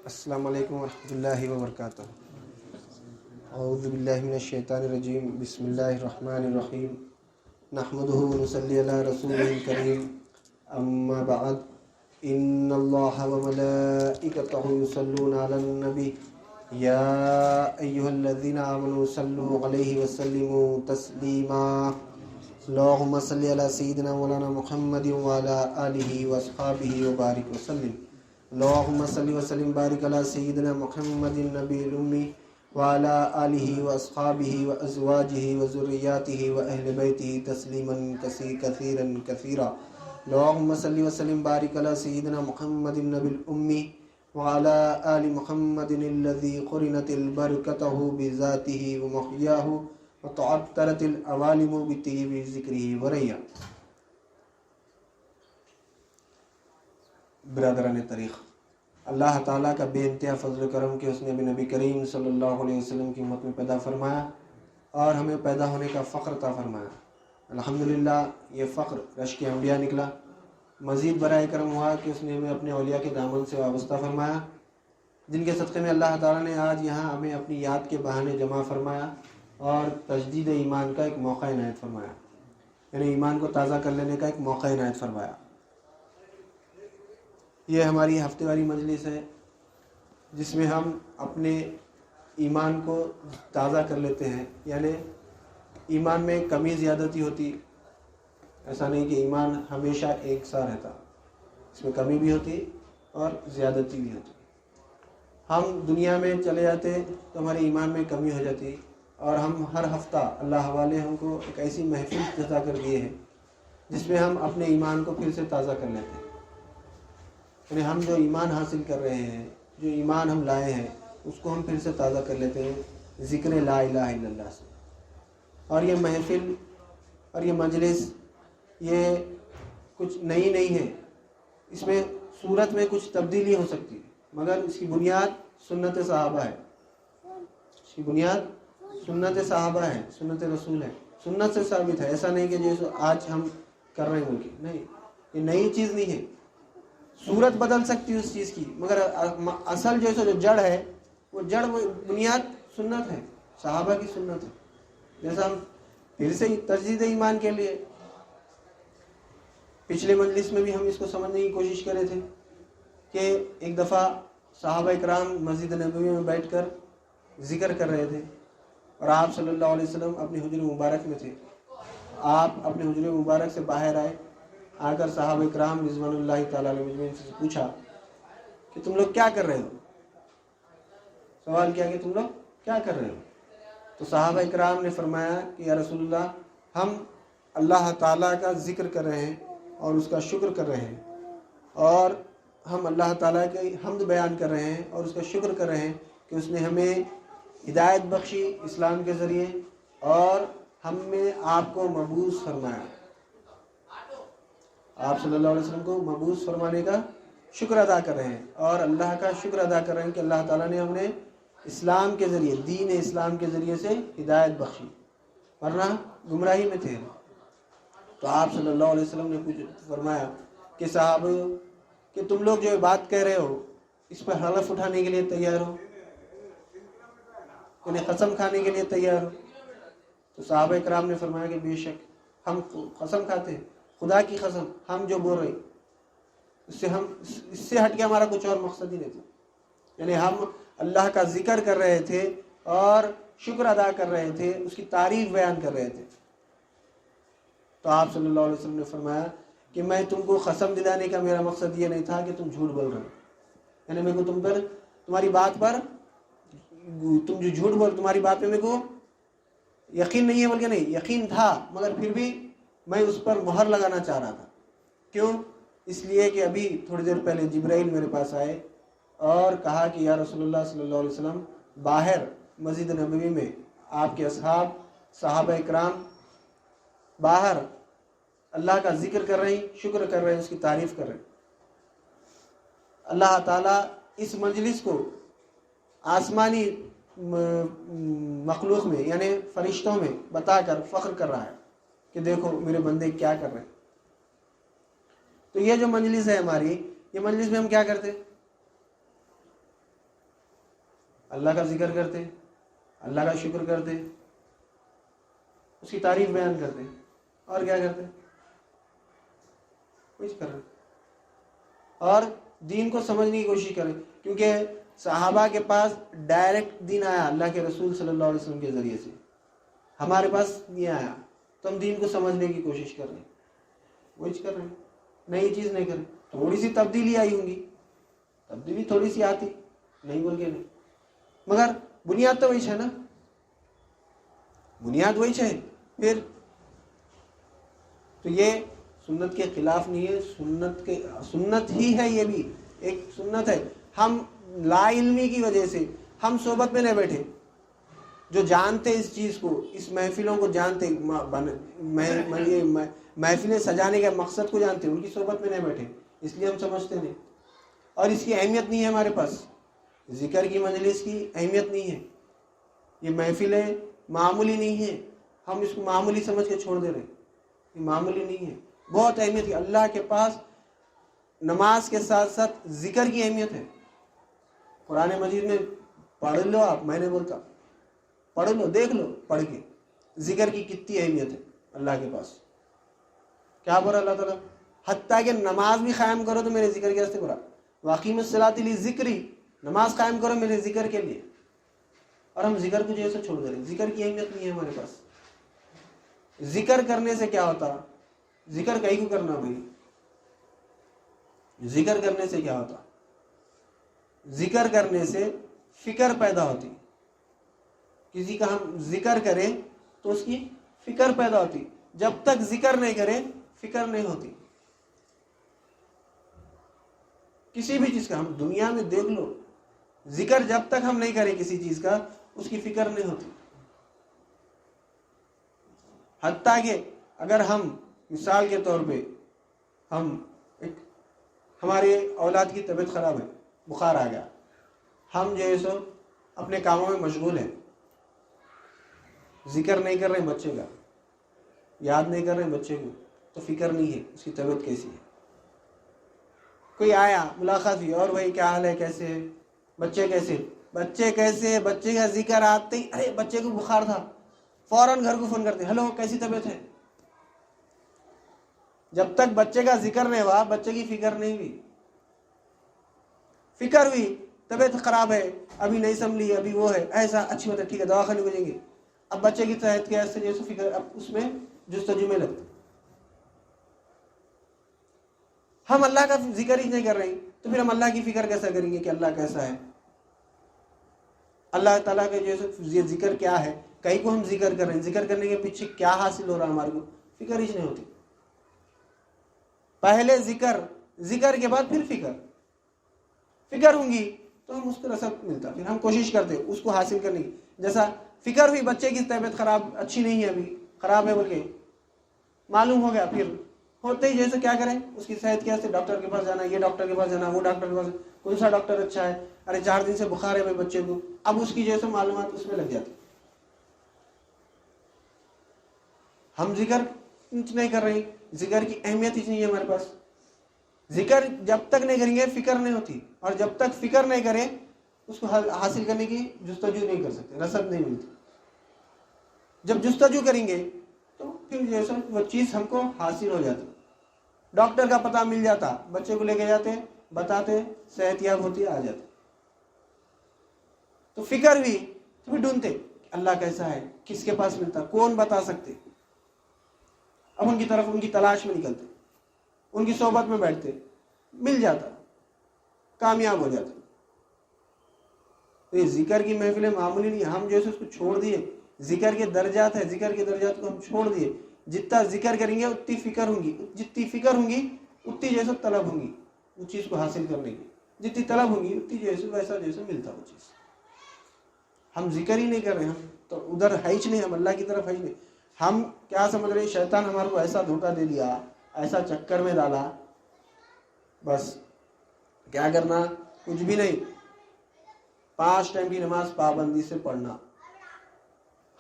السلام علیکم ورحمۃ اللہ وبرکاتہ۔ اعوذ باللہ من الشیطان الرجیم، بسم اللہ الرحمن الرحیم، نحمدہ ونصلی علی رسولہ الکریم، اما بعد، ان اللہ وملائکتہ یصلون علی النبی یا ایہا الذین آمنوا صلوا علیہ وسلموا تسلیما۔ اللہم صلی علی سیدنا مولانا محمد وعلی آلہ واصحابہ وبارک وسلم۔ اللہم صلی وسلم بارک علی سیدنا محمد النبی الامی وعلی آلہ واصحابہ وازواجہ وذریاتہ واہل بیتہ تسلیما کثیرا کثیرا۔ اللہم صلی وسلم بارک علی سیدنا محمد النبی الامی وعلی آل محمد الذی قرنت البرکتہ بذاتہ ومحیاہ وتعطرت العوالم بطیب ذکرہ وریا۔ برادران طریق، اللہ تعالیٰ کا بے انتہا فضل و کرم کہ اس نے بھی نبی کریم صلی اللہ علیہ وسلم کی امت میں پیدا فرمایا اور ہمیں پیدا ہونے کا فخر عطا فرمایا۔ الحمدللہ یہ فخر رشک انبیاء نکلا۔ مزید برائے کرم ہوا کہ اس نے ہمیں اپنے اولیاء کے دامن سے وابستہ فرمایا، جن کے صدقے میں اللہ تعالیٰ نے آج یہاں ہمیں اپنی یاد کے بہانے جمع فرمایا اور تجدید ایمان کا ایک موقع عنایت فرمایا، یعنی ایمان کو تازہ کر لینے کا ایک موقع عنایت فرمایا۔ یہ ہماری ہفتے والی مجلس ہے جس میں ہم اپنے ایمان کو تازہ کر لیتے ہیں، یعنی ایمان میں کمی زیادتی ہوتی، ایسا نہیں کہ ایمان ہمیشہ ایک سا رہتا، اس میں کمی بھی ہوتی اور زیادتی بھی ہوتی۔ ہم دنیا میں چلے جاتے تو ہمارے ایمان میں کمی ہو جاتی، اور ہم ہر ہفتہ اللہ حوالے ہم کو ایک ایسی محفل عطا کر دیے ہیں جس میں ہم اپنے ایمان کو پھر سے تازہ کر لیتے ہیں، یعنی ہم جو ایمان حاصل کر رہے ہیں، جو ایمان ہم لائے ہیں، اس کو ہم پھر سے تازہ کر لیتے ہیں ذکر لا الہ الا اللہ سے۔ اور یہ محفل اور یہ مجلس یہ کچھ نئی نہیں ہے، اس میں صورت میں کچھ تبدیلی ہو سکتی ہے، مگر اس کی بنیاد سنت صحابہ ہے، اس کی بنیاد سنت صحابہ ہے، سنت رسول ہے، سنت سے ثابت ہے۔ ایسا نہیں کہ جیسے آج ہم کر رہے ہیں بلکہ نہیں، یہ نئی چیز نہیں ہے۔ صورت بدل سکتی ہے اس چیز کی، مگر اصل جو جڑ ہے، وہ جڑ بنیاد سنت ہے، صحابہ کی سنت ہے۔ جیسا ہم پھر سے تجدید ایمان کے لیے پچھلے مجلس میں بھی ہم اس کو سمجھنے کی کوشش کرے تھے کہ ایک دفعہ صحابہ اکرام مسجد نبوی میں بیٹھ کر ذکر کر رہے تھے اور آپ صلی اللہ علیہ وسلم اپنے حجر مبارک میں تھے۔ آپ اپنے حجر مبارک سے باہر آئے، آ کر صحابہ اکرام رضوان اللہ تعالیٰ علیہ مجمعین سے پوچھا کہ تم لوگ کیا کر رہے ہو؟ سوال کیا کہ تم لوگ کیا کر رہے ہو؟ تو صحابہ اکرام نے فرمایا کہ یا رسول اللہ، ہم اللہ تعالیٰ کا ذکر کر رہے ہیں اور اس کا شکر کر رہے ہیں، اور ہم اللہ تعالیٰ کی حمد بیان کر رہے ہیں اور اس کا شکر کر رہے ہیں کہ اس نے ہمیں ہدایت بخشی اسلام کے ذریعے اور ہم میں آپ کو مبعوث فرمایا۔ آپ صلی اللہ علیہ وسلم کو مبعوث فرمانے کا شکر ادا کر رہے ہیں اور اللہ کا شکر ادا کر رہے ہیں کہ اللہ تعالیٰ نے ہم نے اسلام کے ذریعے، دین اسلام کے ذریعے سے ہدایت بخشی، ورنہ گمراہی میں تھے۔ تو آپ صلی اللہ علیہ وسلم نے فرمایا کہ صحابہ کہ تم لوگ جو بات کہہ رہے ہو اس پر حلف اٹھانے کے لیے تیار ہو، انہیں قسم کھانے کے لیے تیار ہو؟ تو صحابہ اکرام نے فرمایا کہ بے شک ہم قسم کھاتے ہیں، خدا کی قسم ہم جو بول رہے اس سے ہٹ کے ہمارا کچھ اور مقصد ہی نہیں تھا، یعنی ہم اللہ کا ذکر کر رہے تھے اور شکر ادا کر رہے تھے، اس کی تعریف بیان کر رہے تھے۔ تو آپ صلی اللہ علیہ وسلم نے فرمایا کہ میں تم کو قسم دلانے کا میرا مقصد یہ نہیں تھا کہ تم جھوٹ بول رہے ہو، یعنی میرے کو تمہاری بات پر تم جو جھوٹ بول، تمہاری بات پہ میرے کو یقین نہیں ہے، بلکہ نہیں یقین تھا، مگر پھر بھی میں اس پر مہر لگانا چاہ رہا تھا۔ کیوں؟ اس لیے کہ ابھی تھوڑی دیر پہلے جبرائیل میرے پاس آئے اور کہا کہ یا رسول اللہ صلی اللہ علیہ وسلم، باہر مسجد نبوی میں آپ کے اصحاب صحابہ اکرام باہر اللہ کا ذکر کر رہے ہیں، شکر کر رہے ہیں، اس کی تعریف کر رہے ہیں۔ اللہ تعالیٰ اس مجلس کو آسمانی مخلوق میں یعنی فرشتوں میں بتا کر فخر کر رہا ہے کہ دیکھو میرے بندے کیا کر رہے ہیں۔ تو یہ جو مجلس ہے ہماری، یہ مجلس میں ہم کیا کرتے ہیں؟ اللہ کا ذکر کرتے، اللہ کا شکر کرتے، اس کی تعریف بیان کرتے، اور کیا کرتے؟ کچھ کر رہے، اور دین کو سمجھنے کی کوشش کریں، کیونکہ صحابہ کے پاس ڈائریکٹ دین آیا اللہ کے رسول صلی اللہ علیہ وسلم کے ذریعے سے، ہمارے پاس نہیں آیا، تو ہم دین کو سمجھنے کی کوشش کر رہے ہیں، وہی کر رہے ہیں، نئی چیز نہیں کر رہے۔ تھوڑی سی تبدیلی آئی ہوں گی، تبدیلی تھوڑی سی آتی، نہیں بول کے نہیں، مگر بنیاد تو وہی ہے نا، بنیاد وہی ہے۔ پھر تو یہ سنت کے خلاف نہیں ہے، سنت ہی ہے، یہ بھی ایک سنت ہے۔ ہم لا علمی کی وجہ سے ہم صحبت میں نہیں بیٹھے، جو جانتے اس چیز کو، اس محفلوں کو جانتے، محفلیں سجانے کے مقصد کو جانتے، ان کی صحبت میں نہیں بیٹھے، اس لیے ہم سمجھتے نہیں، اور اس کی اہمیت نہیں ہے ہمارے پاس۔ ذکر کی مجلس کی اہمیت نہیں ہے، یہ محفلیں معمولی نہیں ہے، ہم اس کو معمولی سمجھ کے چھوڑ دے رہے ہیں، یہ معمولی نہیں ہے، بہت اہمیت ہے اللہ کے پاس۔ نماز کے ساتھ ساتھ ذکر کی اہمیت ہے۔ قرآن مجید میں پڑھ لو آپ، میں نے بولتا پڑھ لو، دیکھ لو پڑھ کے، ذکر کی کتنی اہمیت ہے اللہ کے پاس۔ کیا بولا اللہ تعالیٰ؟ حتیٰ کہ نماز بھی قائم کرو تو میرے ذکر کے راستے بولا، واقعی الصلاۃ لذکری، نماز قائم کرو میرے ذکر کے لیے، اور ہم ذکر کو جیسے چھوڑ دے رہے ہیں۔ ذکر کی اہمیت نہیں ہے ہمارے پاس۔ ذکر کرنے سے کیا ہوتا؟ ذکر کہیں کو کرنا بھائی، ذکر کرنے سے کیا ہوتا؟ ذکر کرنے سے فکر پیدا ہوتی، کسی کا ہم ذکر کریں تو اس کی فکر پیدا ہوتی، جب تک ذکر نہیں کریں فکر نہیں ہوتی کسی بھی چیز کا۔ ہم دنیا میں دیکھ لو، ذکر جب تک ہم نہیں کریں کسی چیز کا، اس کی فکر نہیں ہوتی۔ حتیٰ کہ اگر ہم مثال کے طور پہ ہمارے اولاد کی طبیعت خراب ہے، بخار آ گیا، ہم جو ہے سو اپنے کاموں میں مشغول ہیں، ذکر نہیں کر رہے ہیں بچے کا، یاد نہیں کر رہے ہیں بچے کو، تو فکر نہیں ہے اس کی طبیعت کیسی ہے۔ کوئی آیا، ملاقات ہوئی، اور بھائی کیا حال ہے، کیسے ہے بچے، کیسے بچے کا ذکر آتے ہی، ارے بچے کو بخار تھا، فوراً گھر کو فون کرتے، ہلو کیسی طبیعت ہے۔ جب تک بچے کا ذکر نہیں ہوا، بچے کی فکر نہیں ہوئی۔ فکر ہوئی، طبیعت خراب ہے، ابھی نہیں سنبھلی، ابھی وہ ہے، ایسا، اچھی بات ہے، ٹھیک ہے دواخانے کو جائیں گے۔ اب بچے کی صحت کے ایسے جیسے فکر، اب اس میں جستجو میں لگتے، ہم اللہ کا ذکر ہی نہیں کر رہے ہیں، تو پھر ہم اللہ کی فکر کیسا کریں گے کہ اللہ کیسا ہے، اللہ تعالیٰ کے جیسے یہ ذکر کیا ہے، کہیں کو ہم ذکر کر رہے ہیں، ذکر کرنے کے پیچھے کیا حاصل ہو رہا ہے ہمارے کو، فکر ہی نہیں ہوتی۔ پہلے ذکر کے بعد پھر فکر ہوں گی تو ہم اس کو رسد ملتا، پھر ہم کوشش کرتے اس کو حاصل کرنے کی۔ جیسا فکر ہوئی بچے کی طبیعت خراب، اچھی نہیں ہے، ابھی خراب ہے بول کے معلوم ہو گیا، پھر ہوتے ہی جیسے کیا کریں، اس کی صحت کیسے، ڈاکٹر کے پاس جانا، یہ ڈاکٹر کے پاس جانا، وہ ڈاکٹر کے پاس، کون سا ڈاکٹر اچھا ہے، ارے 4 دن سے بخار ہے بچے کو، اب اس کی جیسے معلومات اس میں لگ جاتی۔ ہم ذکر نہیں کر رہے ہیں، ذکر کی اہمیت ہی نہیں ہے ہمارے پاس۔ ذکر جب تک نہیں کریں گے فکر نہیں ہوتی، اور جب تک فکر نہیں کریں اس کو حاصل کرنے کی جستجو نہیں کر سکتے، رسد نہیں ملتی۔ جب جستجو کریں گے تو پھر جیسا وہ چیز ہم کو حاصل ہو جاتی، ڈاکٹر کا پتہ مل جاتا، بچے کو لے کے جاتے، بتاتے، صحت یاب ہوتی، آ جاتے۔ تو فکر بھی تو پھر ڈھونڈتے اللہ کیسا ہے، کس کے پاس ملتا، کون بتا سکتے، اب ان کی طرف، ان کی تلاش میں نکلتے، ان کی صحبت میں بیٹھتے، مل جاتا، کامیاب ہو جاتا۔ تو یہ ذکر کی محفلیں معمولی نہیں، ہم جیسے اس کو چھوڑ دیے، ذکر کے درجات ہے، ذکر کے درجات کو ہم چھوڑ دیے، جتنا ذکر کریں گے اتنی فکر ہوں گی، جتنی فکر ہوں گی اتنی جیسے طلب ہوں گی اس چیز کو حاصل کرنے کی، جتنی طلب ہوں گی اتنی جیسے ویسا جیسے ملتا وہ چیز۔ ہم ذکر ہی نہیں کر رہے، ہم تو ادھر ہے ہی نہیں، ہم اللہ کی طرف ہے ہی نہیں۔ ہم کیا سمجھ رہے ہیں، شیطان ہمارے کو ایسا دھوکہ دے دیا، ایسا چکر میں ڈالا، بس کیا کرنا، کچھ بھی نہیں، 5 ٹائم کی نماز پابندی سے پڑھنا،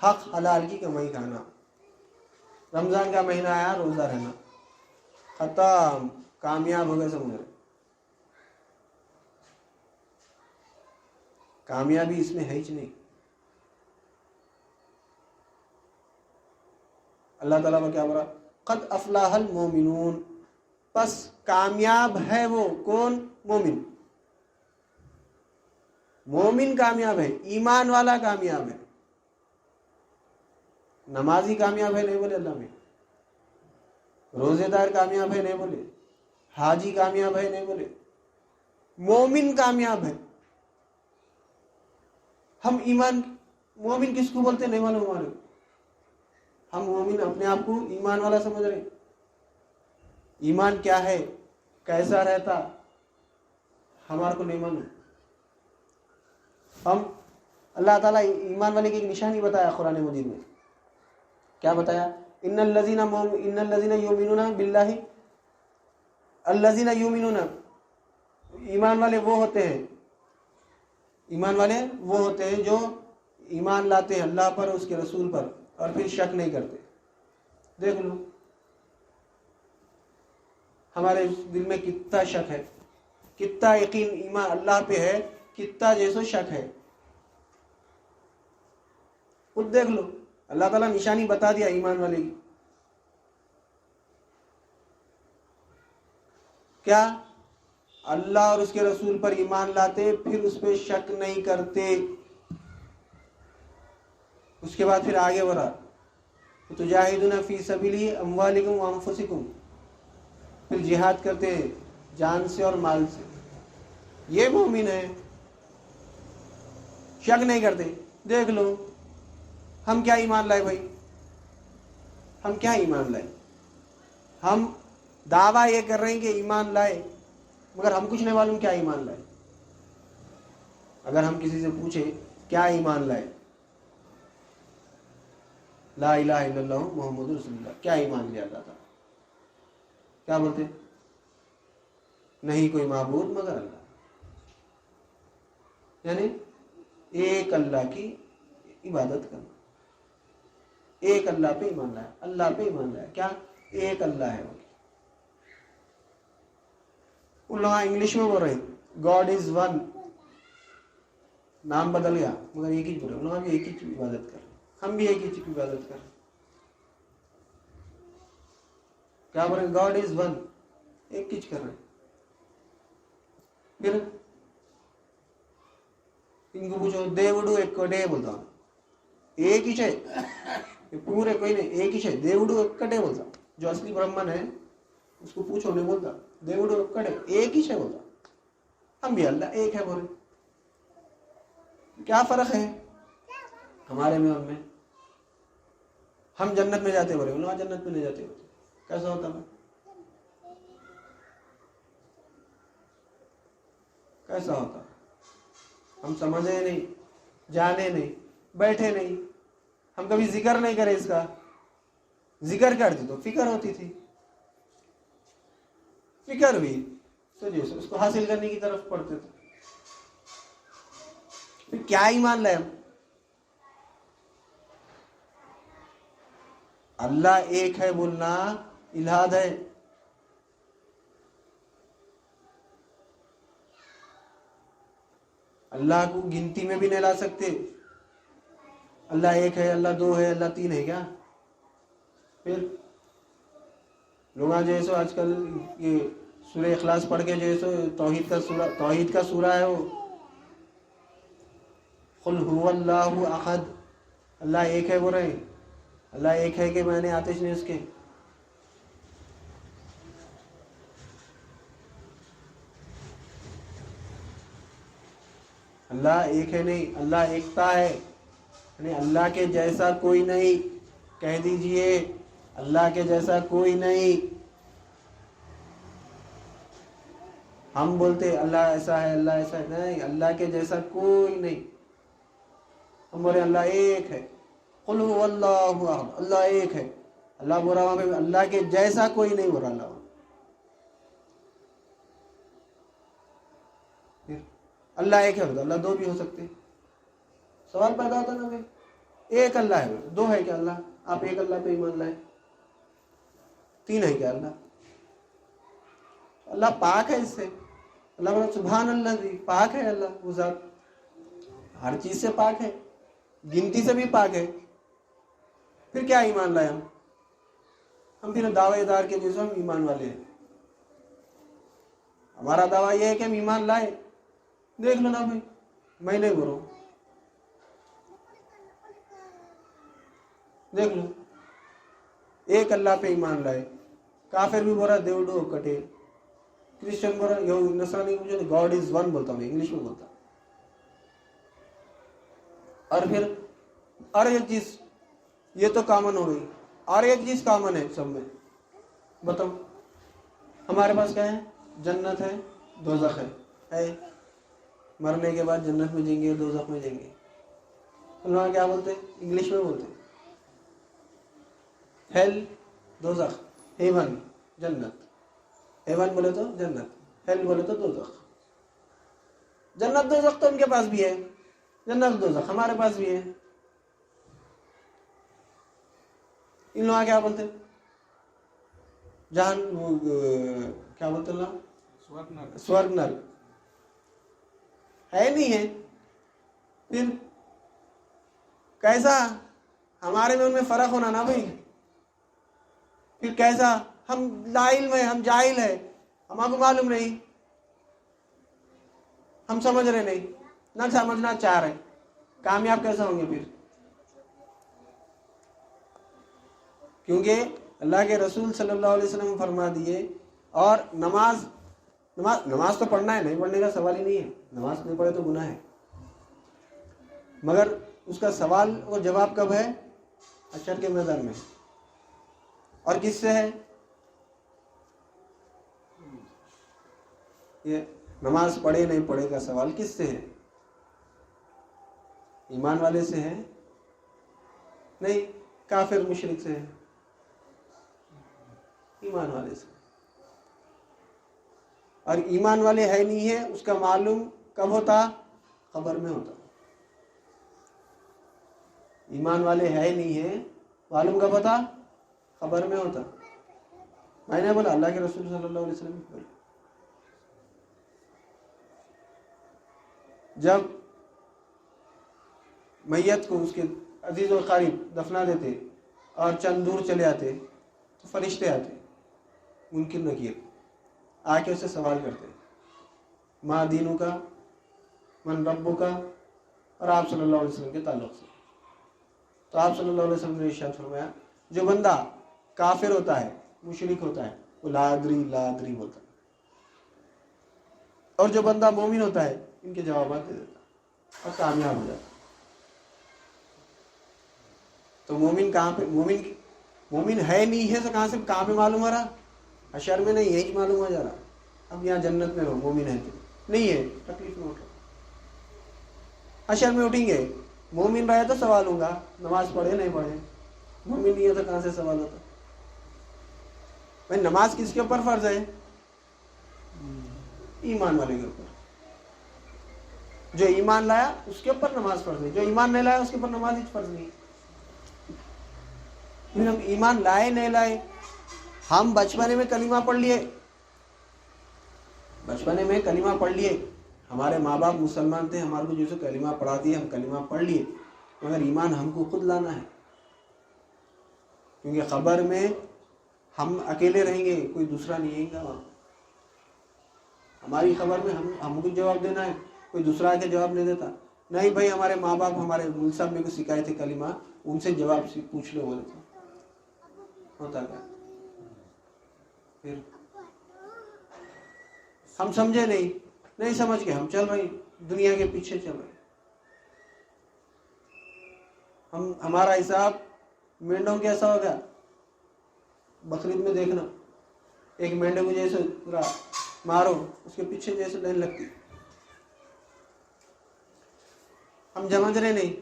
حق حلال کی کمائی کھانا، رمضان کا مہینہ آیا روزہ رہنا، ختم، کامیاب ہو گئے سمجھ رہے، کامیابی اس میں ہے ہی نہیں. اللہ تعالیٰ کا کیا بولا؟ قد افلاح المومنون. پس کامیاب ہے وہ کون؟ مومن. مومن کامیاب ہے، ایمان والا کامیاب ہے. نمازی کامیاب ہے نہیں بولے اللہ میں، روزے دار کامیاب ہے نہیں بولے، حاجی کامیاب ہے نہیں بولے، مومن کامیاب ہے. ہم ایمان مومن کس کو بولتے نہیں معلوم ہمارے. ہم مومن اپنے آپ کو ایمان والا سمجھ رہے. ایمان کیا ہے، کیسا رہتا، ہمارے کو نہیں معلوم. ہم اللہ تعالیٰ ایمان والے کی ایک نشانی بتایا قرآن مجید میں. کیا بتایا؟ ان الذین یؤمنون باللہ، الذین یؤمنون، ایمان والے وہ ہوتے ہیں، ایمان والے وہ ہوتے ہیں جو ایمان لاتے ہیں اللہ پر، اس کے رسول پر، اور پھر شک نہیں کرتے. دیکھ لو ہمارے دل میں کتنا شک ہے، کتنا یقین ایمان اللہ پہ ہے، کتنا جیسو شک ہے. خود دیکھ لو، اللہ تعالیٰ نشانی بتا دیا ایمان والے کی. کیا؟ اللہ اور اس کے رسول پر ایمان لاتے، پھر اس پہ شک نہیں کرتے. اس کے بعد پھر آگے بڑھا، تجاہدون فی سبیلہ اموالکم وانفسکم، پھر جہاد کرتے ہیں جان سے اور مال سے. یہ مومن ہے، شک نہیں کرتے. دیکھ لو ہم کیا ایمان لائے بھائی، ہم کیا ایمان لائے. ہم دعویٰ یہ کر رہے ہیں کہ ایمان لائے، مگر ہم کچھ نہیں معلوم کیا ایمان لائے. اگر ہم کسی سے پوچھیں کیا ایمان لائے، لا الہ الا اللہ محمد رسول اللہ، کیا ایمان لیا جاتا، کیا بولتے؟ نہیں کوئی معبود مگر اللہ. یعنی ایک اللہ کی عبادت کرنا، ایک اللہ پہ ایمان لایا، اللہ پہ ایمان لایا. کیا؟ ایک اللہ ہے. ان لوگ انگلش میں بول رہے گاڈ از ون، نام بدل گیا مگر ایک ہی بول رہے. ان لوگ بھی ایک ہی کی عبادت کر رہے، ہم بھی ایک ہی چیز کی عبادت کر رہے. کیا بول رہے؟ گاڈ از ون، ایک چیز کر رہے. پھر ان کو پوچھو دیوڈو ایک کٹے بولتا، ایک ہی ہے پورے، کوئی نہیں، ایک ہی ہے. دیوڈو ایک کٹے بولتا. جو اصلی برہمن ہے اس کو پوچھو نہیں بولتا دیوڈو ایک کٹے، ایک ہی ہے بولتا. ہم بھی اللہ ایک ہے بولے. کیا فرق ہے ہمارے میں ان میں؟ ہم جنت میں جاتے بولے، انہوں جنت میں نہیں جاتے ہوتے. کیسا ہوتا ہے؟ کیسا ہوتا؟ ہم سمجھے نہیں، جانے نہیں، بیٹھے نہیں. ہم کبھی ذکر نہیں کرے اس کا. ذکر کرتے تو فکر ہوتی تھی، فکر بھی تو جیسے اس کو حاصل کرنے کی طرف پڑھتے تھے. پھر کیا ایمان لائے ہم؟ اللہ ایک ہے بولنا الہاد ہے. اللہ کو گنتی میں بھی نہیں لا سکتے. اللہ ایک ہے، اللہ دو ہے، اللہ تین ہے. کیا پھر لوگ جیسو آج کل یہ سورہ اخلاص پڑھ کے جیسو توحید کا سورہ ہے وہ، قل هو اللہ احد، اللہ ایک ہے بول رہے ہیں. اللہ ایک ہے کہ میں نے آتش نے اس کے. اللہ ایک ہے نہیں، اللہ ایکتا ہے. یعنی اللہ کے جیسا کوئی نہیں. کہہ دیجئے اللہ کے جیسا کوئی نہیں. ہم بولتے اللہ ایسا ہے، اللہ ایسا ہے، نہیں، اللہ کے جیسا کوئی نہیں. ہم بولے اللہ ایک ہے. قل هو اللہ احد، اللہ ایک ہے. اللہ بول رہا ہوں اللہ کے جیسا کوئی نہیں بول رہا. اللہ اللہ ایک ہے تو اللہ دو بھی ہو سکتے. سوال پیدا ہوتا نا بھائی، ایک اللہ ہے دو ہے کیا اللہ؟ آپ ایک اللہ پہ ایمان لائے. تین ہے کیا اللہ؟ اللہ پاک ہے اس سے. اللہ بولا سبحان اللہ، پاک ہے اللہ وہ ذات. ہر چیز سے پاک ہے، گنتی سے بھی پاک ہے، پھر کیا ایمان لائے ہم پھر دعوے دار کے جیسے ہم ایمان والے ہیں. ہمارا دعویٰ یہ ہے کہ ہم ایمان لائے. دیکھ لو نا بھائی، میں نہیں بول رہا ہوں، دیکھ لو ایک اللہ پہ ایمان لائے. کافر بھی بول رہا دیو ڈو کٹے، کرسچن بول رہا نصرانی مجھے گاڈ از ون بولتا ہوں، انگلش میں بولتا. اور پھر اور ایک چیز یہ تو کامن ہو گئی، اور ایک چیز کامن ہے سب میں. بتاؤ ہمارے پاس کیا ہے؟ جنت ہے، دوزخ ہے. مرنے کے بعد جنت میں جائیں گے، دوزخ میں جائیں گے. اللہ کیا بولتے ہیں؟ انگلش میں بولتے ہیل، دوزخ، ہیون، جنت. ہیون بولے تو جنت، ہیل بولے تو دوزخ. جنت دوزخ تو ان کے پاس بھی ہے، جنت دوزخ ہمارے پاس بھی ہے. ان لوگ کیا بولتے ہیں؟ جہان کیا بولتے ہیں؟ سورگ نرک ہے نہیں ہے. پھر کیسا ہمارے میں ان میں فرق ہونا نا بھائی. پھر کیسا ہم لا علم ہے، ہم جاہل ہے، ہمارے کو معلوم نہیں، ہم سمجھ رہے نہیں، نہ سمجھنا چاہ رہے. کامیاب کیسا ہوں گے پھر؟ کیونکہ اللہ کے رسول صلی اللہ علیہ وسلم فرما دیے. اور نماز تو پڑھنا ہے، نہیں پڑھنے کا سوال ہی نہیں ہے. نماز نہیں پڑھے تو گناہ ہے، مگر اس کا سوال اور جواب کب ہے؟ حشر کے میدان میں. اور کس سے ہے یہ نماز پڑھے نہیں پڑھے کا سوال؟ کس سے ہے؟ ایمان والے سے ہے؟ نہیں، کافر مشرک سے ہے. ایمان والے سے. اور ایمان والے ہے نہیں ہے، اس کا معلوم کب ہوتا؟ قبر میں ہوتا. ایمان والے ہے نہیں ہے، معلوم کب ہوتا؟ قبر میں ہوتا. میں نے بولا، اللہ کے رسول صلی اللہ علیہ وسلم بولا. جب میت کو اس کے عزیز و قریب دفنا دیتے اور چند دور چلے آتے تو فرشتے آتے، منکر نکیر، آ کے اسے سوال کرتے، ما دینوں کا، من ربوں کا، اور آپ صلی اللہ علیہ وسلم کے تعلق سے. تو آپ صلی اللہ علیہ وسلم نے ارشاد فرمایا، جو بندہ کافر ہوتا ہے، مشرک ہوتا ہے، وہ لا ادری لا ادری بولتا ہے. اور جو بندہ مومن ہوتا ہے، ان کے جوابات دے دیتا اور کامیاب ہو جاتا. تو مومن کہاں پہ؟ مومن ہے نہیں ہے تو کہاں پہ معلوم ہو رہا؟ حشر میں نہیں، یہی معلوم ہو جا رہا. اب یہاں جنت میں رہو، مومن ہے تو نہیں ہے، تکلیف میں اٹھو. حشر میں اٹھیں گے، مومن رہے تو سوال ہوگا، نماز پڑھے نہیں پڑھے. مومن نہیں ہے تو کہاں سے سوال ہوتا؟ بھائی نماز کس کے اوپر فرض ہے؟ ایمان والے کے اوپر. جو ایمان لایا اس کے اوپر نماز فرض ہے، جو ایمان نہیں لایا اس کے اوپر نماز ہی فرض نہیں. پھر ہم ایمان لائے نہیں لائے، ہم بچپنے میں کلمہ پڑھ لیے، ہمارے ماں باپ مسلمان تھے، ہمارے کو جیسے کلمہ پڑھا دیے، ہم کلمہ پڑھ لیے، مگر ایمان ہم کو خود لانا ہے. کیونکہ قبر میں ہم اکیلے رہیں گے، کوئی دوسرا نہیں آئے گا. ہماری خبر میں ہم کو جواب دینا ہے، کوئی دوسرا کے جواب نہیں دیتا. نہیں بھائی، ہمارے ماں باپ، ہمارے مول صاحب میرے کو سکھائے تھے کلمہ، ان سے جواب پوچھ لو بولے تھے. ہوتا کیا؟ پھر ہم سمجھے نہیں سمجھ کے ہم چل رہے دنیا کے پیچھے چل رہے. ہمارا حساب مینڈوں کیسا ہو گیا؟ بقرعید میں دیکھنا، ایک مینڈے کو جیسے پورا مارو، اس کے پیچھے جیسے لائن لگتی. ہم سمجھ رہے نہیں،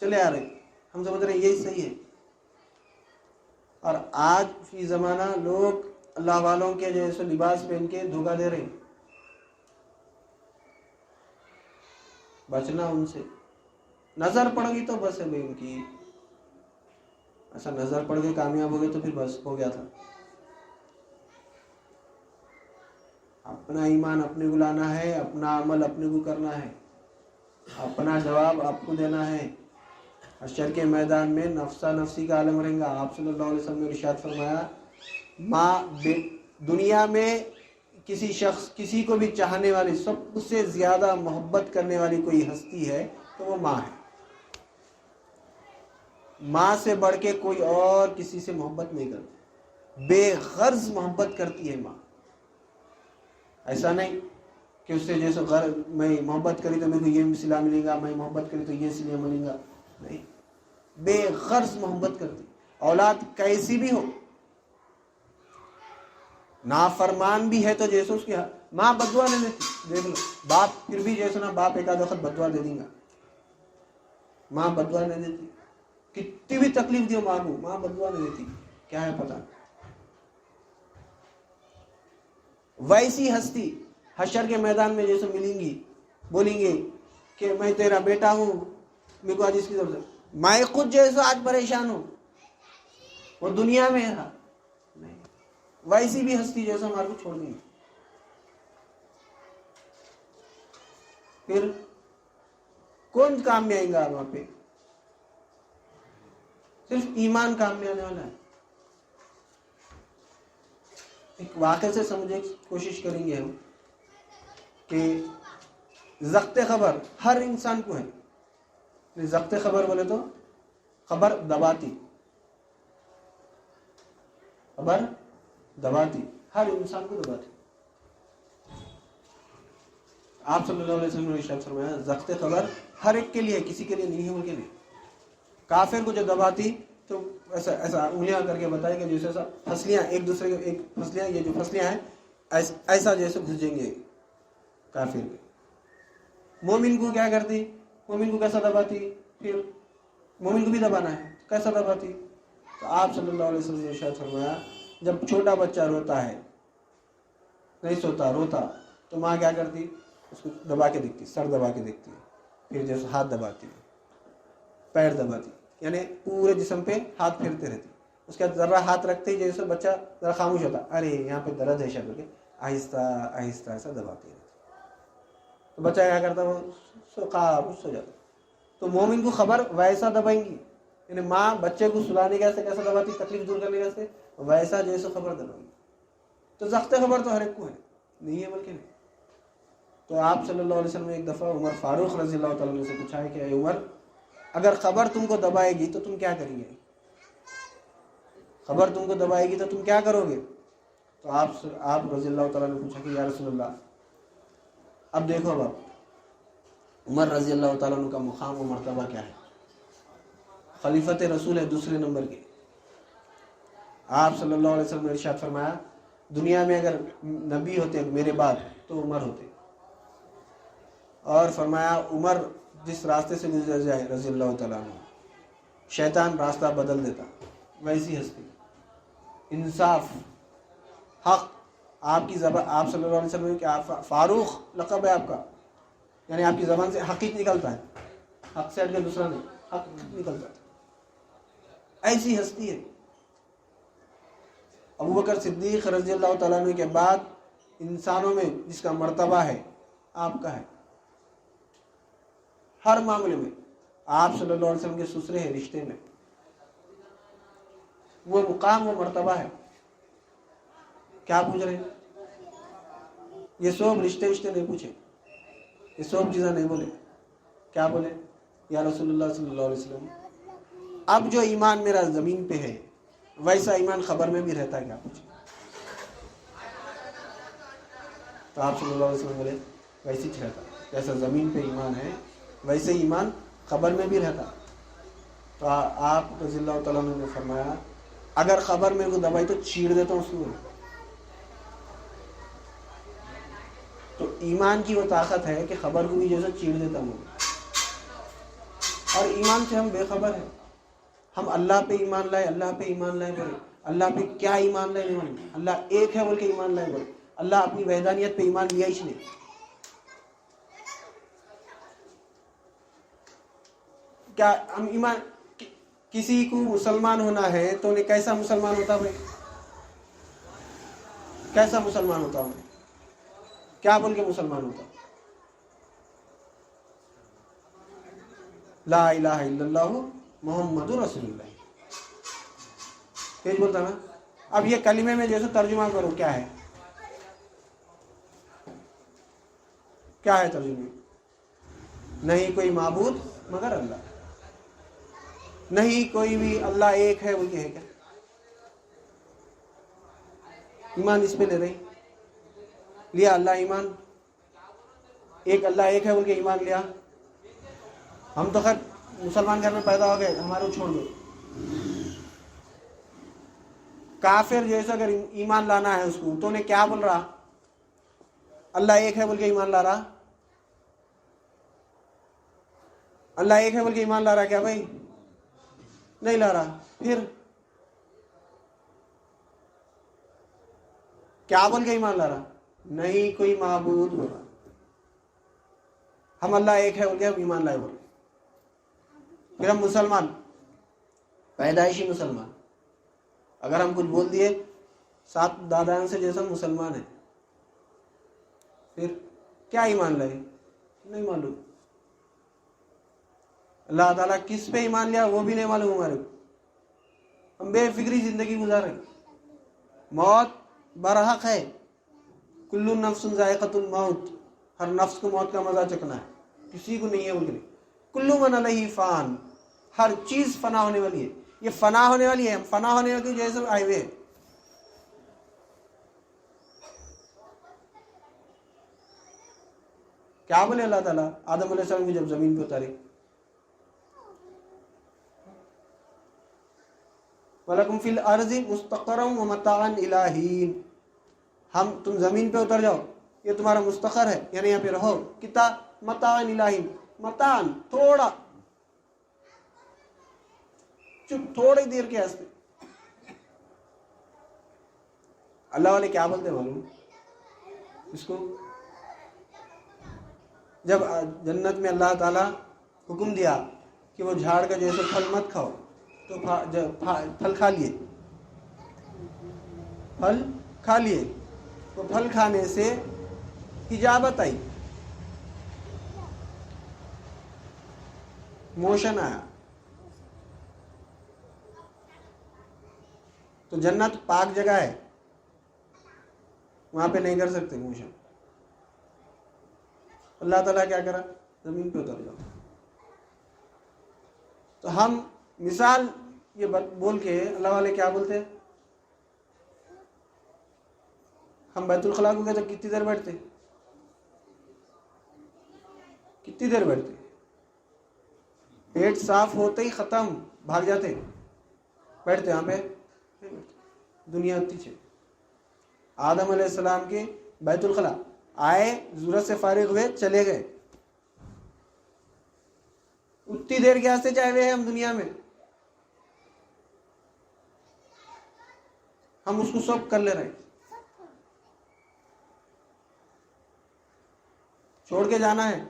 چلے آ رہے، ہم سمجھ رہے یہی صحیح ہے. اور آج فی زمانہ لوگ اللہ والوں کے جیسے لباس پہن کے دھوکہ دے رہے ہیں. بچنا ان سے. نظر پڑ گئی تو بس ہے بھائی ان کی، ایسا نظر پڑ کے کامیاب ہو گئے تو پھر بس ہو گیا تھا. اپنا ایمان اپنے کو لانا ہے، اپنا عمل اپنے کو کرنا ہے. اپنا جواب آپ کو دینا ہے۔ حشر کے میدان میں نفسا نفسی کا عالم رہیں گا۔ آپ صلی اللہ علیہ وسلم نے ارشاد فرمایا، دنیا میں کسی شخص، کسی کو بھی چاہنے والی، سب سے زیادہ محبت کرنے والی کوئی ہستی ہے تو وہ ماں ہے۔ ماں سے بڑھ کے کوئی اور کسی سے محبت نہیں کرتی، بے غرض محبت کرتی ہے ماں۔ ایسا نہیں کہ اس سے جیسے میں محبت کری تو میرے کو یہ صلہ ملے گا، میں محبت کری تو یہ صلہ ملے گا، نہیں، بے غرض محبت کرتی۔ اولاد کیسی بھی ہو، نافرمان بھی ہے تو جیسے اس کی ماں بددعا نہیں دیتی، دیکھ لو باپ پھر بھی جیسے نا، باپ ایک آدھ وقت بددعا دے دیں گا، ماں بددعا نہیں دیتی۔ کتنی بھی تکلیف دیو ماں کو، ماں بددعا نہیں دیتی، کیا ہے پتہ۔ ویسی ہستی حشر کے میدان میں جیسے ملیں گی، بولیں گے کہ میں تیرا بیٹا ہوں، میرے کو آج اس کی ضرورت ہے، میں خود جیسے آج پریشان ہوں، وہ دنیا میں رہا نہیں، ویسی بھی ہستی جیسے ہمارے کو چھوڑ دیں گی۔ پھر کون کام میں آئیں گا وہاں پہ؟ صرف ایمان کام میں آنے والا ہے۔ ایک واقعے سے سمجھنے کی کوشش کریں گے ہم کہ ضبط خبر ہر انسان کو ہے۔ ضبط خبر بولے تو خبر دباتی، خبر دباتی، ہر انسان کو دباتی۔ آپ صلی اللہ علیہ وسلم نے ارشاد فرمایا، ضبط خبر ہر ایک کے لیے، کسی کے لیے نہیں ہے، ان کے لیے۔ کافر کو جو دباتی تو ایسا ایسا انگلیاں کر کے بتائے کہ جیسے ایسا پھسلیاں ایک دوسرے کے، ایک پھسلیاں، یہ جو پھسلیاں ہیں ایسا جیسے گھس جائیں گے کافر کے۔ مومن کو کیا کرتی؟ مومن کو کیسا دباتی؟ پھر مومن کو بھی دبانا ہے، کیسا دباتی؟ تو آپ صلی اللہ علیہ وسلم نے ارشاد فرمایا، جب چھوٹا بچہ روتا ہے، نہیں سوتا، روتا، تو ماں کیا کرتی؟ اس کو دبا کے دیکھتی، سر دبا کے دیکھتی ہے، پھر جیسے ہاتھ دباتی ہے، پیر دباتی، یعنی پورے جسم پہ ہاتھ پھیرتے رہتی۔ اس کے بعد ذرا ہاتھ رکھتے ہی جیسے بچہ ذرا خاموش ہوتا، ارے یہاں پہ درد ہے شاید، آہستہ آہستہ ایسا دباتی رہتی، تو بچہ کیا کرتا؟ وہ خاموش ہو جاتا۔ تو مومن کو خبر ویسا دبائیں گی، یعنی ماں بچے کو سلانے کا کیسا دباتی، تکلیف دور کرنے کا ویسا جیسے خبر دبائیں گی۔ تو ضبط خبر تو ہر ایک کو ہے، نہیں ہے بلکہ نہیں۔ تو آپ صلی اللہ علیہ وسلم نے ایک دفعہ عمر فاروق رضی اللہ تعالیٰ عنہ سے پوچھا ہے کہ اے عمر، اگر خبر تم کو دبائے گی تو تم کیا کریں گے؟ خبر تم کو دبائے گی تو تم کیا کرو گے؟ تو آپ رضی اللہ تعالیٰ نے پوچھا کہ یا رسول اللہ، اب دیکھو اب عمر رضی اللہ تعالیٰ عنہ کا مقام و مرتبہ کیا ہے، خلیفت رسول ہے دوسرے نمبر کے۔ آپ صلی اللہ علیہ وسلم نے ارشاد فرمایا، دنیا میں اگر نبی ہوتے میرے بعد تو عمر ہوتے، اور فرمایا عمر جس راستے سے گزر جائے رضی اللہ تعالیٰ عنہ، شیطان راستہ بدل دیتا۔ ویسی ہستی، انصاف، حق، آپ کی زبان، آپ صلی اللہ علیہ وسلم کہ آپ فاروق لقب ہے آپ کا، یعنی آپ کی زبان سے حقیق نکلتا ہے، حق سے ہٹ کے دوسرا نہیں، حق نکلتا ہے۔ ایسی ہستی ہے۔ ابوبکر صدیق رضی اللہ تعالیٰ عنہ کے بعد انسانوں میں جس کا مرتبہ ہے آپ کا ہے، ہر معاملے میں آپ صلی اللہ علیہ وسلم کے سسرے ہیں، رشتے میں وہ مقام و مرتبہ ہے۔ کیا پوچھ رہے ہیں؟ یہ سب رشتے نہیں پوچھے، یہ سب چیزیں نہیں بولے، کیا بولے؟ یا رسول اللہ صلی اللہ علیہ وسلم، اب جو ایمان میرا زمین پہ ہے ویسا ایمان خبر میں بھی رہتا ہے کیا؟ پوچھے۔ تو آپ صلی اللہ علیہ وسلم بولے ویسے ہی رہتا، جیسا زمین پہ ایمان ہے ویسے ایمان خبر میں بھی رہتا۔ تو آپ رضی اللہ تعالیٰ عنہ نے فرمایا، اگر خبر میرے کو دبائی تو چیڑ دیتا ہوں اس کو۔ تو ایمان کی وہ طاقت ہے کہ خبر کو بھی جیسے چیڑ دیتا ہوں، اور ایمان سے ہم بے خبر ہیں۔ ہم اللہ پہ ایمان لائے، اللہ پہ ایمان لائے بولے، اللہ پہ کیا ایمان لائے نہیں بولے، اللہ ایک ہے بول کے ایمان لائے بولے، اللہ اپنی وحدانیت پہ ایمان لیا ہی نہیں۔ کیا ہم ایمان، کسی کو مسلمان ہونا ہے تو انہیں کیسا مسلمان ہوتا ہے؟ کیسا مسلمان ہوتا ہے؟ کیا بول کے مسلمان ہوتا؟ لا الہ الا اللہ محمد رسول اللہ، تیز بولتا نا. اب یہ کلمے میں جیسے ترجمہ کرو کیا ہے، کیا ہے ترجمہ؟ نہیں کوئی معبود مگر اللہ، نہیں کوئی بھی، اللہ ایک ہے، وہ یہ ہے کیا؟ ایمان اس پہ لے رہی لیا، اللہ ایمان ایک، اللہ ایک ہے بول کے ایمان لیا. ہم تو خیر مسلمان گھر میں پیدا ہو گئے، ہمارے کو چھوڑ دو. کافر جیسا اگر ایمان لانا ہے اس کو، تو نے کیا بول رہا؟ اللہ ایک ہے بول کے ایمان لا رہا، اللہ ایک ہے بول کے ایمان لا رہا کیا بھائی؟ نہیں لا رہا. پھر کیا بول کے ایمان لا رہا؟ نہیں کوئی معبود بول رہا. ہم اللہ ایک ہے بول کے ہم ایمان لائے بول. پھر ہم مسلمان، پیدائشی مسلمان، اگر ہم کچھ بول دیے 7 دادان سے جیسا مسلمان ہے، پھر کیا ایمان لائے؟ نہیں معلوم. اللہ تعالیٰ کس پہ ایمان لیا وہ بھی نہیں معلوم ہمارے کو. ہم بے فکری زندگی گزارے. موت برحق ہے، کل نفس ذائقۃ الموت، ہر نفس کو موت کا مزہ چکنا ہے، کسی کو نہیں ہے بول کے نہیں. کل من علیہ فان، ہر چیز فنا ہونے والی ہے. یہ فنا ہونے والی ہے، ہم فنا ہونے والی جیسے آئے ہوئے ہیں. کیا بولے اللہ تعالیٰ آدم علیہ السلام کو جب زمین پہ اتارے؟ وَلَكُمْ فِي الْأَرْضِ مُسْتَقَرٌ وَمَتَاعٌ إِلَىٰ حِينٍ، تم زمین پہ اتر جاؤ، یہ تمہارا مستقر ہے، یعنی یہاں پہ رہو. کتا متاعًا إِلَىٰ حِينٍ، متاعًا تھوڑا، چپ تھوڑی دیر کے واسطے. اللہ والے کیا بولتے ہیں معلوم اس کو؟ جب جنت میں اللہ تعالیٰ حکم دیا کہ وہ جھاڑ کا جیسے پھل مت کھاؤ، تو پھل کھا لیے، پھل کھا لیے. تو پھل کھانے سے حجابت آئی، موشن آیا. تو جنت پاک جگہ ہے، وہاں پہ نہیں کر سکتے موشن. اللہ تعالیٰ کیا کرا؟ زمین پہ اتر جاؤ. تو ہم مثال یہ بول کے اللہ والے کیا بولتے ہیں؟ ہم بیت الخلاء کو کہتے کتنی دیر بیٹھتے؟ کتنی دیر بیٹھتے؟ پیٹ صاف ہوتے ہی ختم، بھاگ جاتے، بیٹھتے یہاں پہ. دنیا اتنی ہے. آدم علیہ السلام کے بیت الخلاء آئے، ضرورت سے فارغ ہوئے، چلے گئے. اتنی دیر کے واسطے چاہے ہوئے ہیں ہم دنیا میں، ہم اس کو سب کر لے رہے ہیں. چھوڑ کے جانا ہے،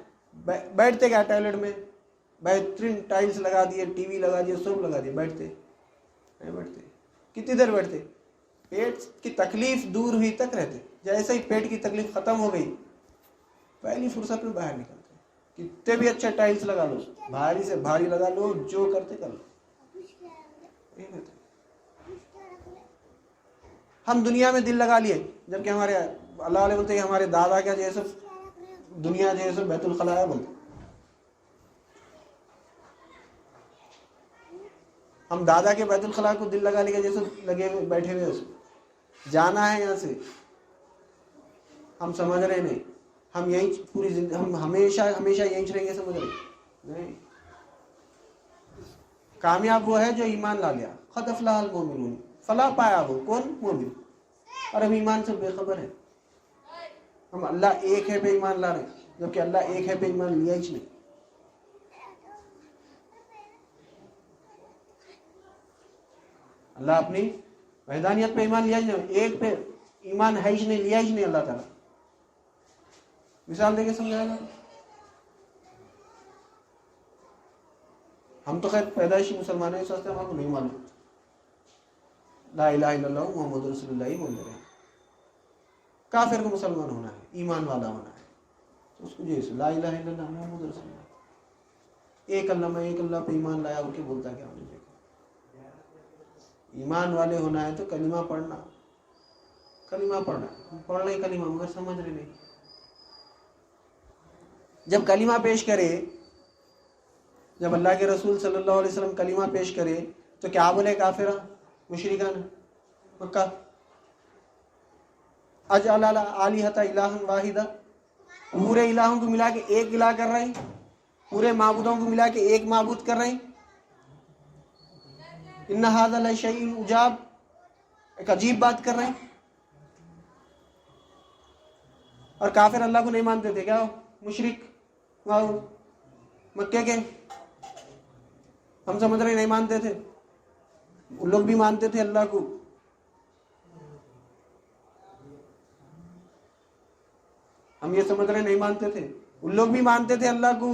بیٹھتے کیا ٹوائلٹ میں؟ بہترین ٹائلز لگا دیے، ٹی وی لگا دیے، سب لگا دیے، بیٹھتے نہیں بیٹھتے. کتنی دیر بیٹھتے؟ پیٹ کی تکلیف دور ہوئی تک رہتے. جیسے ہی پیٹ کی تکلیف ختم ہو گئی، پہلی فرصت میں باہر نکلتے. کتنے بھی اچھے ٹائلز لگا لو، بھاری سے بھاری لگا لو، جو کرتے کر لو. ہم دنیا میں دل لگا لیے، جبکہ ہمارے اللہ والے بولتے ہیں ہمارے دادا کیا جیسے دنیا جیسے بیت الخلاء بولتے. ہم دادا کے بیت الخلاء کو دل لگا لے جیسے لگے ہوئے بیٹھے ہوئے، اس کو جانا ہے یہاں سے. ہم سمجھ رہے نہیں، ہم یہیں پوری زندگی، ہم ہمیشہ ہمیشہ یہیں رہیں گے، سمجھ رہے نہیں. کامیاب وہ ہے جو ایمان لا لیا. قد افلح المؤمنون، فلاح پایا وہ کون؟ مومن. اور ہم ایمان سے بے خبر ہیں. ہم اللہ ایک ہے پہ ایمان لا رہے ہیں، جبکہ اللہ ایک ہے پہ ایمان لیا ہی نہیں. اللہ اپنی وحدانیت پہ ایمان لیا ہی نہیں، ایک پہ ایمان ہے ہی نہیں، لیا ہی نہیں اللہ تعالیٰ. مثال دے کے سمجھائے گا. ہم تو خیر پیدائشی مسلمان ہیں، اس واسطے ہم کو نہیں معلوم. لا الہ الا اللہ محمد رسول اللہ بول رہے ہیں. کافر کو مسلمان ہونا ہے، ایمان والا ہونا ہے، تو اس کو جیسے لا الہ الا اللہ محمد رسول اللہ. ایک اللہ، میں ایک اللہ پہ ایمان لایا ہوں کہ بولتا کیا مجھے؟ ایمان والے ہونا ہے تو کلمہ پڑھنا، کلمہ پڑھنا، پڑھ رہے کلمہ مگر سمجھ رہے نہیں۔ جب کلمہ پیش کرے، جب اللہ کے رسول صلی اللہ علیہ وسلم کلمہ پیش کرے تو کیا بولے کافرہ مشرکان مکہ؟ اجعل الہۃ الہا واحدہ، پورے الہوں کو ملا کے ایک الہ کر رہے ہیں، پورے معبودوں کو ملا کے ایک معبود کر رہے ہیں۔ ان ھذا لشیء عجاب، ایک عجیب بات کر رہے ہیں۔ اور کافر اللہ کو نہیں مانتے تھے کیا؟ مشرک مکے کے، ہم سمجھ رہے نہیں مانتے تھے، ان لوگ بھی مانتے تھے اللہ کو۔ ہم یہ سمجھ رہے نہیں مانتے تھے، ان لوگ بھی مانتے تھے اللہ کو۔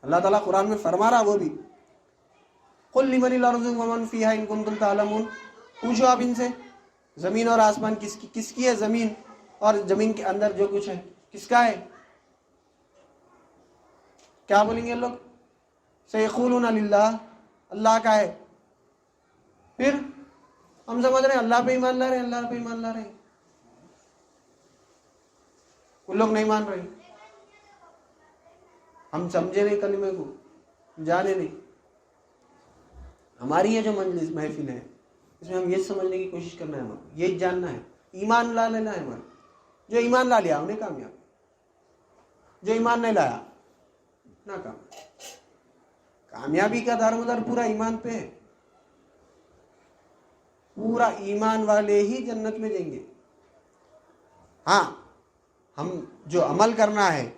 اللہ تعالیٰ قرآن میں فرما رہا وہ بھی، قل لمن الارض ومن فیہا ان کنتم تعلمون، پوچھو آپ ان سے زمین اور آسمان کس کی ہے؟ زمین اور زمین کے اندر جو کچھ ہے کس کا ہے؟ کیا بولیں گے لوگ؟ سیقولون للہ، اللہ کا ہے۔ پھر ہم سمجھ رہے ہیں اللہ پہ ایمان لا رہے ہیں، اللہ پہ ایمان لا رہے ہیں، وہ لوگ نہیں مان رہے۔ ہم سمجھے نہیں کلمے کو، جانے نہیں۔ ہماری یہ جو مجلس محفل ہے اس میں ہم یہ سمجھنے کی کوشش کرنا ہے، ہمیں یہ جاننا ہے، ایمان لا لینا ہے ہمارا۔ جو ایمان لا لیا انہیں کامیاب، جو ایمان نہیں لایا ناکام۔ کامیابی کا دار مدار پورا ایمان پہ ہے، پورا ایمان والے ہی جنت میں جائیں گے۔ ہاں، ہم جو عمل کرنا ہے،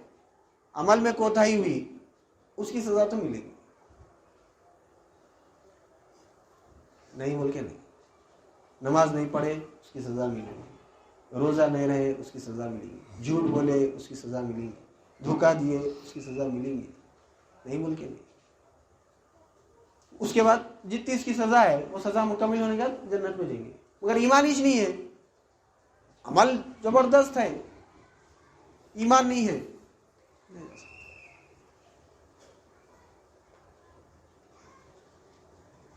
عمل میں کوتاہی ہوئی اس کی سزا تو ملے گی، نہیں بول کے نہیں۔ نماز نہیں پڑھے اس کی سزا ملے گی، روزہ نہیں رہے اس کی سزا ملے گی، جھوٹ بولے اس کی سزا ملے گی، دھوکہ دیے اس کی سزا ملے گی، نہیں بول کے نہیں۔ اس کے بعد جتنی اس کی سزا ہے وہ سزا مکمل ہونے کے بعد جنت میں جائیں گے۔ مگر ایمان ہی نہیں ہے، عمل زبردست ہے، ایمان نہیں ہے۔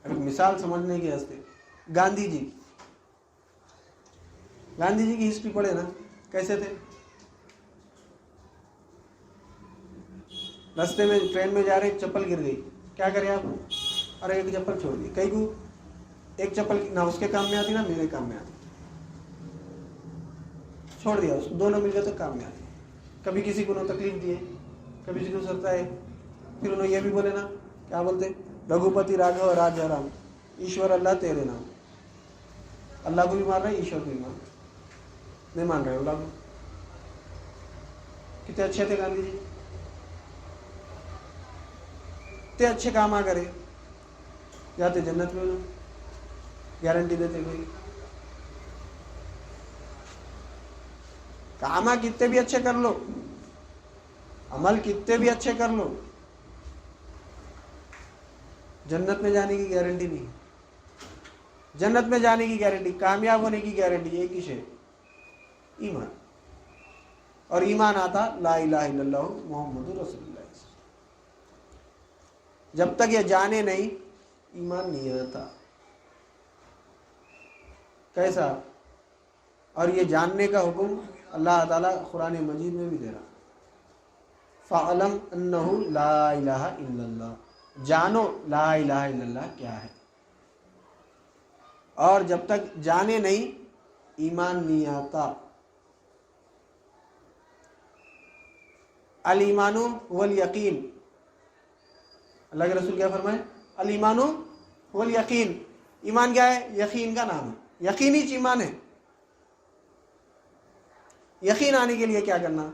مثال سمجھنے کے واسطے گاندھی جی کی ہسٹری پڑھے نا، کیسے تھے؟ راستے میں ٹرین میں جا رہے چپل گر گئی، کیا کرے آپ؟ ارے ایک چپل چھوڑ دی، کئی کو ایک چپل نہ اس کے کام میں آتی نہ میرے کام میں آتی، چھوڑ دیا، اس دونوں مل گئے تو کام میں آتی۔ کبھی کسی کو نہ تکلیف دیے، کبھی کسی کو سرتا ہے۔ پھر انہوں یہ بھی بولے نا، کیا بولتے؟ رگھوپتی راگھو راج رام، ایشور اللہ تیرے نام۔ اللہ کو بھی مان رہے، ایشور کو بھی مان رہے، نہیں مان رہے اللہ کو۔ کتنے اچھے تھے گاندھی جی، کتنے اچھے کام آ کرے، جاتے جنت میں، گارنٹی دیتے کوئی۔ کام کتنے بھی اچھے کر لو، عمل کتنے بھی اچھے کر لو، جنت میں جانے کی گارنٹی نہیں۔ جنت میں جانے کی گارنٹی، کامیاب ہونے کی گارنٹی ایک ہی ہے، ایمان۔ اور ایمان آتا لا الہ الا اللہ محمد رسول اللہ۔ جب تک یہ جانے نہیں ایمان نہیں آتا۔ کیسا؟ اور یہ جاننے کا حکم اللہ تعالیٰ قرآن مجید میں بھی دے رہا، فَعْلَمْ أَنَّهُ لَا إِلَهَ إِلَّا اللَّهُ، جانو لا الہ الا اللہ کیا ہے۔ اور جب تک جانے نہیں ایمان نہیں آتا۔ الایمان هو الیقین، اللہ کے رسول کیا فرمائے؟ الایمان هو الیقین، ایمان کیا ہے؟ یقین کا نام ہے، یقینی ایمان ہے۔ یقین آنے کے لیے کیا کرنا؟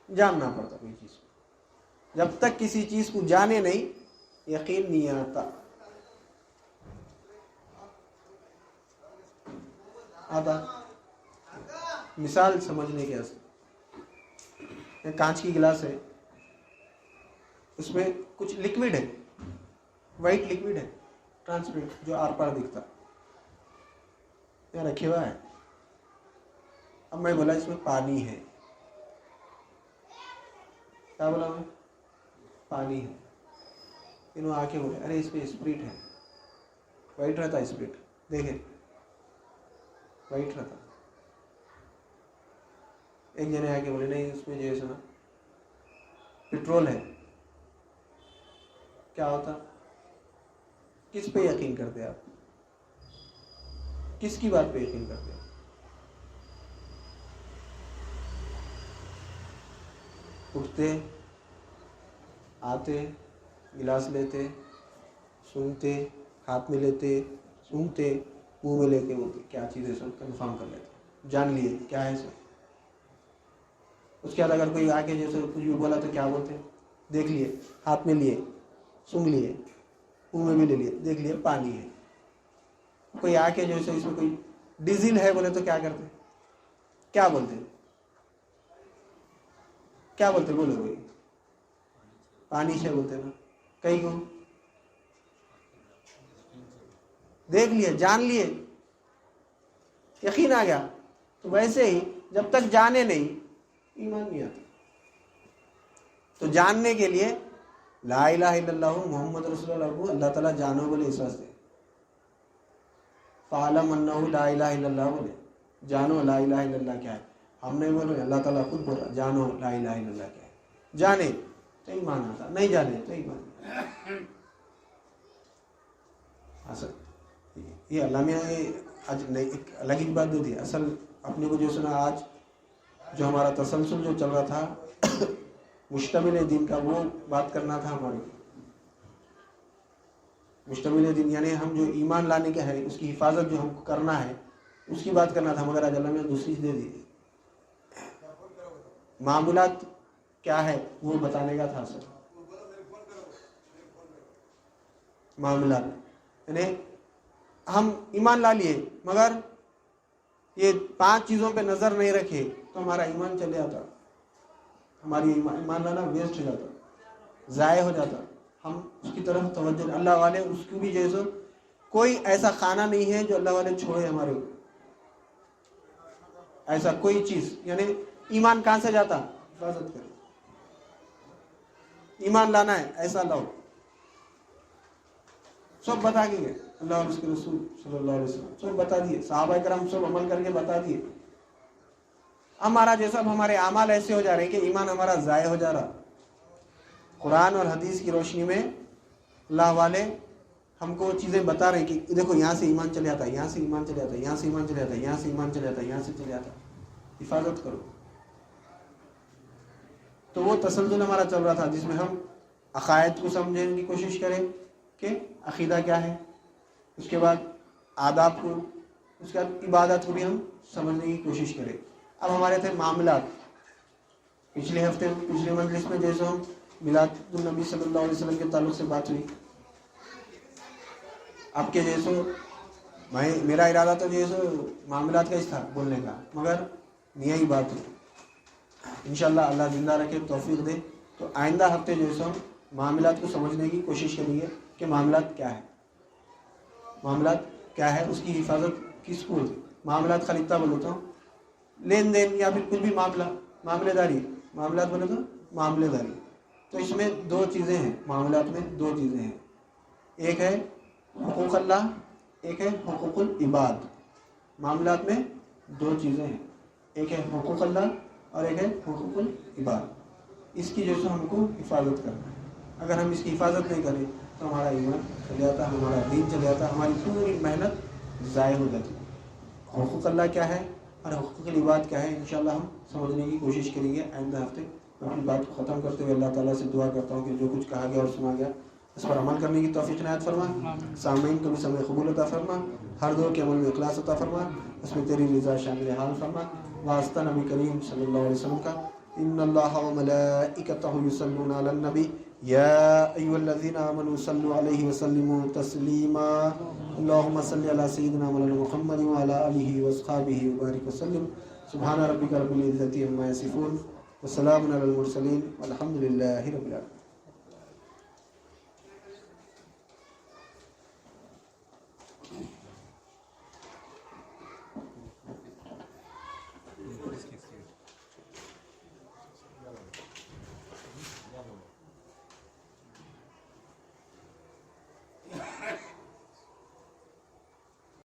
جاننا پڑتا کوئی چیز کو۔ جب تک کسی چیز کو جانے نہیں یقین نہیں آتا۔ مثال سمجھنے کے واسطے، ایک کانچ کی گلاس ہے، اس میں کچھ لکوڈ ہے، وائٹ لکوڈ ہے، ٹرانسپیرنٹ، جو آر پار دکھتا، یہاں رکھے ہوا ہے۔ اب میں بولا اس میں پانی ہے، کیا بولا میں؟ پانی ہے. انہوں آ کے بولے ارے اس میں اسپرٹ ہے. وائٹ رہتا اسپرٹ، دیکھیں وائٹ رہتا. ایک جنے آ کے بولے نہیں اس میں جو ہے سنا پٹرول ہے. کیا ہوتا؟ کس پہ یقین کرتے آپ؟ کس کی بات پہ یقین کرتے آپ؟ اٹھتے آتے گلاس لیتے سنتے ہاتھ میں لیتے سنتے منہ میں لے کے وہ کیا چیز ہے سب کنفرم کر لیتے، جان لیے کیا ہے سب. اس کے بعد اگر کوئی آ کے جیسے کچھ بھی بولا تو کیا بولتے؟ دیکھ لیے، ہاتھ میں لیے، سونگھ لیے، منہ میں بھی لے لیے، دیکھ لیے پانی ہے. کوئی آ کے جیسے اس میں کوئی ڈیزل ہے بولے تو کیا کرتے؟ کیا بولتے؟ کیا بولتے بولو کوئی؟ پانی سے بولتے نا. کئی کو دیکھ لیے، جان لیے، یقین آ گیا. تو ویسے ہی جب تک جانے نہیں ایمان نہیں آتا. تو جاننے کے لیے لا الہ الا اللہ محمد رسول اللہ کو اللہ تعالیٰ جانو بولے اس واسطے. فَعَلَمْ أَنَّهُ لَا إِلَهَ إِلَّا اللَّهُ بولے جانو لا الہ الا اللہ کیا ہے. ہم نہیں بول رہے، اللہ تعالیٰ خود بول رہا جانو لا الہ الا اللہ کیا ہے. جانے تو ایمان آتا، نہیں جانے تو ایمان. یہ اللہ میاں آج ایک الگ ہی بات ہوتی ہے. اصل اپنے کو جو سنا آج جو ہمارا تسلسل جو چل رہا تھا مشتمل دین کا، وہ بات کرنا تھا ہمارے. مشتمل دین یعنی ہم جو ایمان لانے کے ہے اس کی حفاظت جو ہم کو کرنا ہے اس کی بات کرنا تھا، مگر آج اللہ میاں دوسری دے دی. معاملات کیا ہے وہ بتانے کا تھا. اصل معاملات یعنی ہم ایمان لا لیے مگر یہ 5 چیزوں پہ نظر نہیں رکھے تو ہمارا ایمان چلے جاتا، ہماری ایمان لانا ویسٹ ہو جاتا، ضائع ہو جاتا. ہم اس کی طرف توجہ اللہ والے اس کو بھی جیسے کوئی ایسا کھانا نہیں ہے جو اللہ والے چھوڑے ہمارے اوپر. ایسا کوئی چیز یعنی ایمان کہاں سے جاتا؟ حفاظت کرو. ایمان لانا ہے ایسا لاؤ. سب بتا کے گئے اللہ اور اس کے رسول صلی اللہ علیہ وسلم، سب بتا دیے. صحابہ کرام سب عمل کر کے بتا دیے. ہمارا جیسا ہمارے اعمال ایسے ہو جا رہے ہیں کہ ایمان ہمارا ضائع ہو جا رہا. قرآن اور حدیث کی روشنی میں اللہ والے ہم کو وہ چیزیں بتا رہے ہیں کہ دیکھو یہاں سے ایمان چلے جاتا ہے، یہاں سے ایمان چلے جاتا ہے، یہاں سے ایمان چلے جاتا ہے، یہاں سے ایمان چلے جاتا ہے، یہاں سے چلے جاتا ہے. حفاظت کرو. تو وہ تسلسل ہمارا چل رہا تھا جس میں ہم عقائد کو سمجھنے کی کوشش کریں کہ عقیدہ کیا ہے، اس کے بعد آداب کو، اس کے بعد عبادت کو بھی ہم سمجھنے کی کوشش کریں. اب ہمارے تھے معاملات. پچھلے ہفتے پچھلے مجلس میں جیسے ہم میلاد النبی صلی اللہ علیہ وسلم کے تعلق سے بات ہوئی. آپ کے جیسے میرا ارادہ تو جیسے معاملات کا ہی تھا بولنے کا، مگر نیا ہی بات ہوئی. انشاءاللہ اللہ زندہ رکھے توفیق دے تو آئندہ ہفتے جیسے ہم معاملات کو سمجھنے کی کوشش کریں گے کہ معاملات کیا ہے، معاملات کیا ہے، اس کی حفاظت کس کو ہوتی. معاملات خالی اتنا بولتا ہوں لین دین یا پھر کچھ بھی معاملے داری. معاملات بولے تو معاملے داری. تو اس میں 2 چیزیں ہیں، معاملات میں 2 چیزیں ہیں. ایک ہے حقوق اللہ، ایک ہے حقوق العباد. معاملات میں 2 چیزیں ہیں، ایک ہے حقوق اللہ اور ایک ہے حقوق العباد. اس کی جو ہے ہم کو حفاظت کرنا ہے. اگر ہم اس کی حفاظت نہیں کریں تو ہمارا ایمان چل جاتا، ہمارا دین چل جاتا، ہماری پوری محنت ضائع ہو جاتی. حقوق اللہ کیا ہے اور حقوق العباد کیا ہے انشاءاللہ ہم سمجھنے کی کوشش کریں گے آئندہ ہفتے. میں اپنی بات کو ختم کرتے ہوئے اللہ تعالیٰ سے دعا کرتا ہوں کہ جو کچھ کہا گیا اور سنا گیا اس پر عمل کرنے کی توفیق عنایت فرما. سامعین کو بھی سمع قبول عطا فرما، ہر دور کے عمل میں اخلاص عطا فرما، اس میں تیری رضا شامل حال فرما. واسطہ نبی کریم صلی اللہ علیہ وسلم کا. ان اللہ وملائکتہ یصلون علی النبی یا ایھا الذین آمنوا صلوا علیہ وسلموا تسلیما. اللهم صل علی سیدنا مولانا محمد وعلی آلہ واصحابہ وبارک وسلم. سبحان ربک رب العزة عما یصفون وسلام علی المرسلین والحمد للہ رب العالمین.